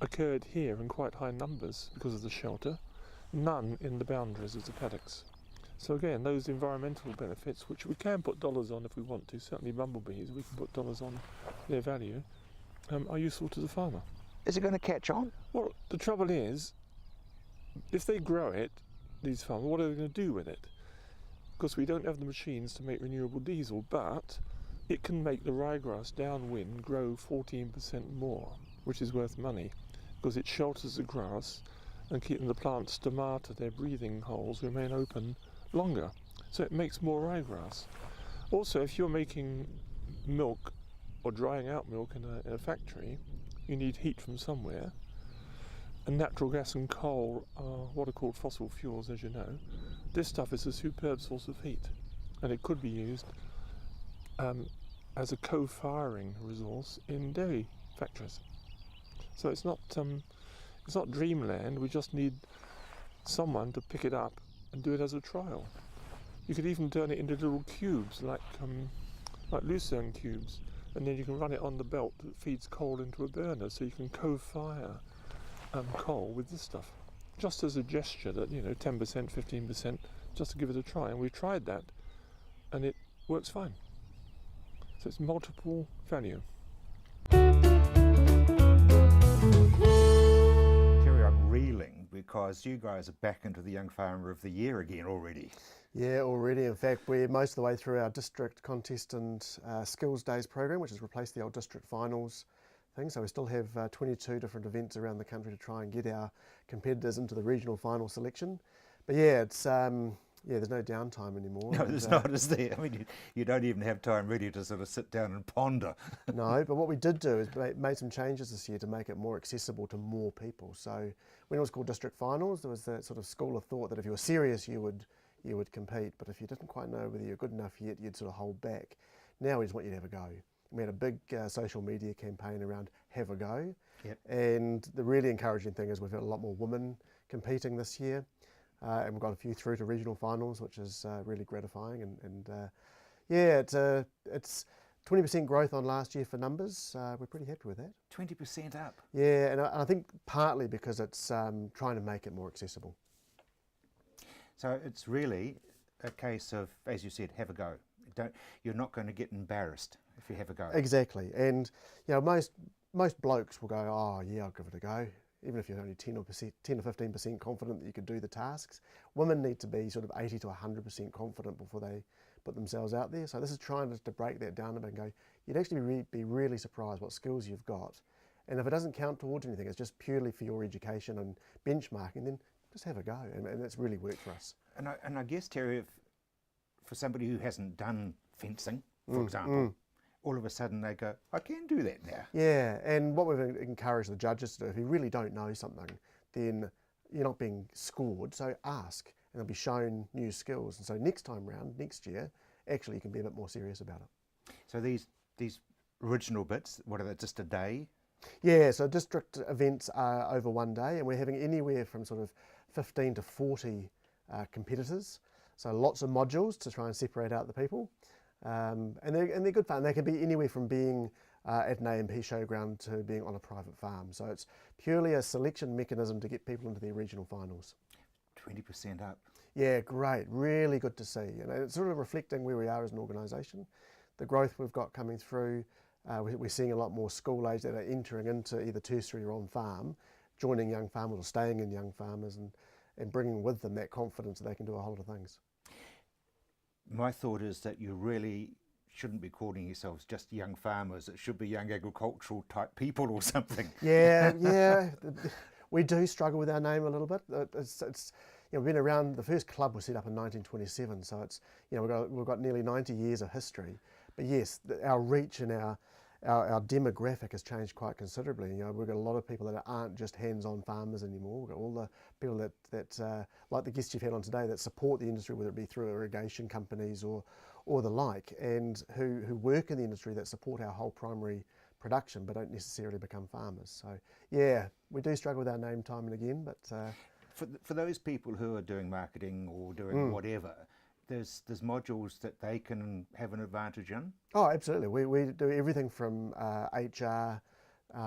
occurred here in quite high numbers because of the shelter, none in the boundaries of the paddocks. So again, those environmental benefits, which we can put dollars on if we want to, certainly bumblebees, we can put dollars on their value, are useful to the farmer. Is it going to catch on? Well, the trouble is, if they grow it, these farmers, what are they going to do with it? Because we don't have the machines to make renewable diesel, but it can make the ryegrass downwind grow 14% more, which is worth money, because it shelters the grass and keeping the plant's stomata, their breathing holes, remain open longer. So it makes more ryegrass. Also, if you're making milk or drying out milk in a factory, you need heat from somewhere. And natural gas and coal are what are called fossil fuels, as you know. This stuff is a superb source of heat, and it could be used as a co-firing resource in dairy factories. So it's not dreamland. We just need someone to pick it up and do it as a trial. You could even turn it into little cubes, like lucerne cubes, and then you can run it on the belt that feeds coal into a burner, so you can co-fire coal with this stuff. Just as a gesture that, 10%, 15%, just to give it a try. And we've tried that, and it works fine. So it's multiple value. Terry, I'm reeling because you guys are back into the Young Farmer of the Year again already. Yeah, already. In fact, we're most of the way through our district contest and skills days program, which has replaced the old district finals thing. So we still have 22 different events around the country to try and get our competitors into the regional final selection. But yeah, it's there's no downtime anymore. No, there's not, is there? I mean, you don't even have time really to sort of sit down and ponder. No, but what we did do is made some changes this year to make it more accessible to more people. So when it was called district finals, there was that sort of school of thought that if you were serious, you would compete, but if you didn't quite know whether you're good enough yet, you'd sort of hold back. Now we just want you to have a go. We had a big social media campaign around have a go. Yep. And the really encouraging thing is we've had a lot more women competing this year, and we've got a few through to regional finals, which is really gratifying. It's 20% growth on last year for numbers. We're pretty happy with that. 20% up. Yeah, and I think partly because it's trying to make it more accessible. So it's really a case of, as you said, have a go. You're not going to get embarrassed if you have a go. Exactly, and most blokes will go, oh yeah, I'll give it a go, even if you're only 10 or 15% confident that you could do the tasks. Women need to be sort of 80 to 100% confident before they put themselves out there. So this is trying to break that down a bit and go, you'd actually be really surprised what skills you've got, and if it doesn't count towards anything, it's just purely for your education and benchmarking, then just have a go, and it's really worked for us. And I guess, Terry, for somebody who hasn't done fencing, for example, all of a sudden they go, I can do that now. Yeah, and what we've encouraged the judges to do, if you really don't know something, then you're not being scored, so ask, and they'll be shown new skills. And so next time round, next year, actually you can be a bit more serious about it. So these original bits, what are they, just a day? Yeah, so district events are over one day, and we're having anywhere from sort of 15 to 40 competitors. So lots of modules to try and separate out the people. And they're good fun. They can be anywhere from being at an A&P showground to being on a private farm. So it's purely a selection mechanism to get people into the regional finals. 20% up. Yeah, great. Really good to see. It's sort of reflecting where we are as an organisation. The growth we've got coming through, we're seeing a lot more school age that are entering into either tertiary or on farm, joining young farmers or staying in young farmers and bringing with them that confidence that they can do a whole lot of things. My thought is that you really shouldn't be calling yourselves just young farmers. It should be young agricultural type people or something. Yeah. We do struggle with our name a little bit. It's we've been around. The first club was set up in 1927, so it's we've got nearly 90 years of history. But yes, our reach and our demographic has changed quite considerably. We've got a lot of people that aren't just hands-on farmers anymore. We've got all the people that like the guests you've had on today, that support the industry, whether it be through irrigation companies or the like, and who work in the industry that support our whole primary production but don't necessarily become farmers. So yeah, we do struggle with our name time and again, but for those people who are doing marketing or doing whatever, there's modules that they can have an advantage in. Oh, absolutely. We do everything from HR.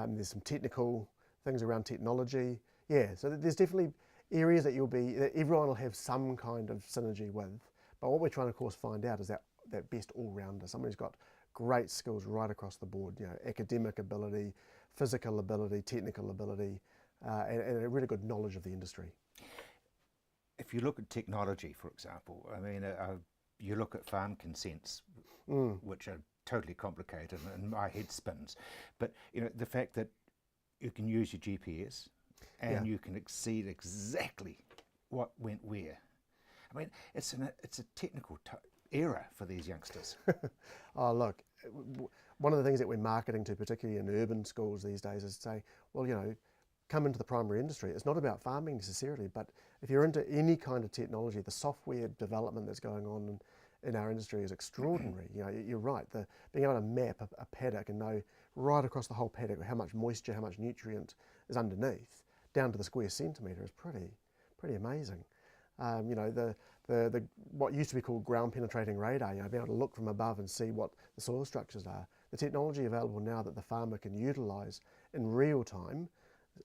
There's some technical things around technology. Yeah, so there's definitely areas that everyone will have some kind of synergy with. But what we're trying to, of course, find out is that best all-rounder, someone who's got great skills right across the board. Academic ability, physical ability, technical ability, and a really good knowledge of the industry. If you look at technology, for example, I mean, you look at farm consents, which are totally complicated, and my head spins. But the fact that you can use your GPS and you can exceed exactly what went where. I mean, it's a technical era for these youngsters. Oh, look, one of the things that we're marketing to, particularly in urban schools these days, is saying, well, come into the primary industry. It's not about farming necessarily, but if you're into any kind of technology, the software development that's going on in our industry is extraordinary. You're right. Being able to map a paddock and know right across the whole paddock how much moisture, how much nutrient is underneath, down to the square centimetre, is pretty amazing. The what used to be called ground penetrating radar, being able to look from above and see what the soil structures are. The technology available now that the farmer can utilise in real time,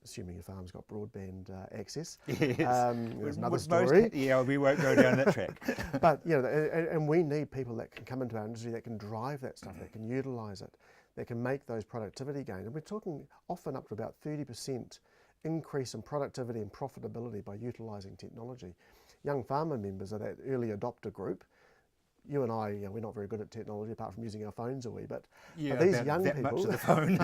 assuming your farm's got broadband access. Yes. There's another story. We won't go down that track. But and we need people that can come into our industry, that can drive that stuff, that can utilise it, that can make those productivity gains. And we're talking often up to about 30% increase in productivity and profitability by utilising technology. Young farmer members are that early adopter group. You and I, we're not very good at technology apart from using our phones a wee bit. Yeah, but these young people, much of the phone.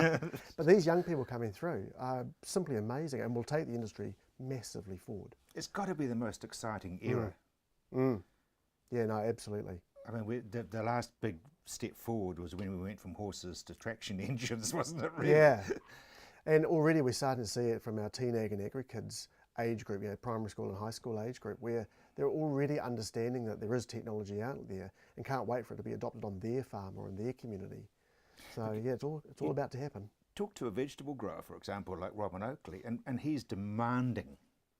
but these young people coming through are simply amazing and will take the industry massively forward. It's got to be the most exciting era. Yeah, no, absolutely. I mean, the last big step forward was when we went from horses to traction engines, wasn't it? Really? Yeah, and already we're starting to see it from our teen ag and agri kids age group, primary school and high school age group, where they're already understanding that there is technology out there and can't wait for it to be adopted on their farm or in their community. So yeah, it's all about to happen. Talk to a vegetable grower, for example, like Robin Oakley, and he's demanding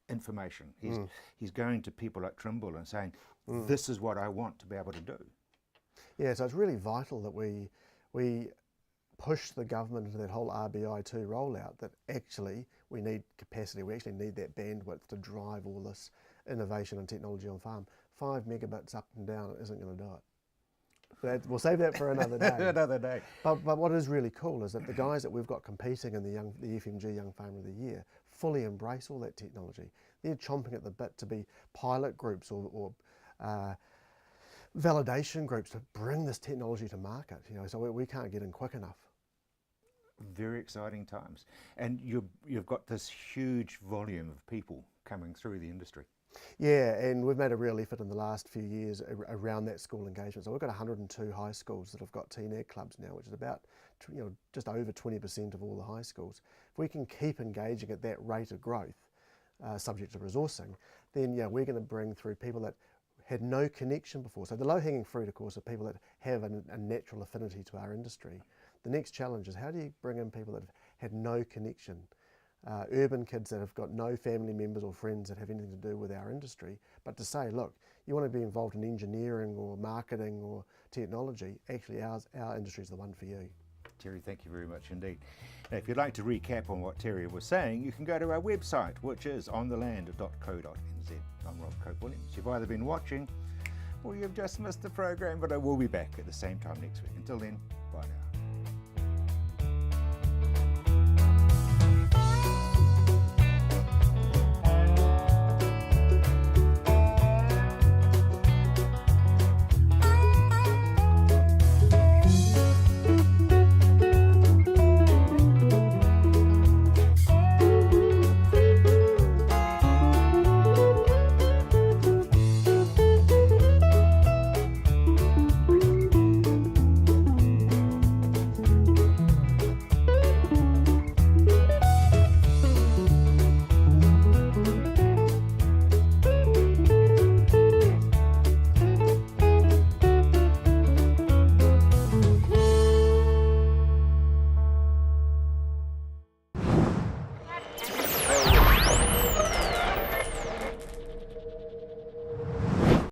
information. He's going to people like Trimble and saying, this is what I want to be able to do. Yeah, so it's really vital that we push the government into that whole RBI2 rollout, that actually we need capacity, we actually need that bandwidth to drive all this innovation and technology on farm. 5 megabits up and down isn't going to do it. We'll save that for another day. Another day. But what is really cool is that the guys that we've got competing in the FMG Young Farmer of the Year fully embrace all that technology. They're chomping at the bit to be pilot groups or validation groups to bring this technology to market. So we can't get in quick enough. Very exciting times, and you've got this huge volume of people coming through the industry. Yeah, and we've made a real effort in the last few years around that school engagement. So we've got 102 high schools that have got teen ag clubs now, which is about just over 20% of all the high schools. If we can keep engaging at that rate of growth, subject to resourcing, then we're going to bring through people that had no connection before. So the low-hanging fruit, of course, are people that have a natural affinity to our industry. The next challenge is how do you bring in people that have had no connection urban kids that have got no family members or friends that have anything to do with our industry, but to say, look, you want to be involved in engineering or marketing or technology, actually our industry is the one for you. Terry, thank you very much indeed. Now, if you'd like to recap on what Terry was saying, you can go to our website, which is ontheland.co.nz. I'm Rob Cope-Williams. You've either been watching or you've just missed the program, but I will be back at the same time next week. Until then, bye now.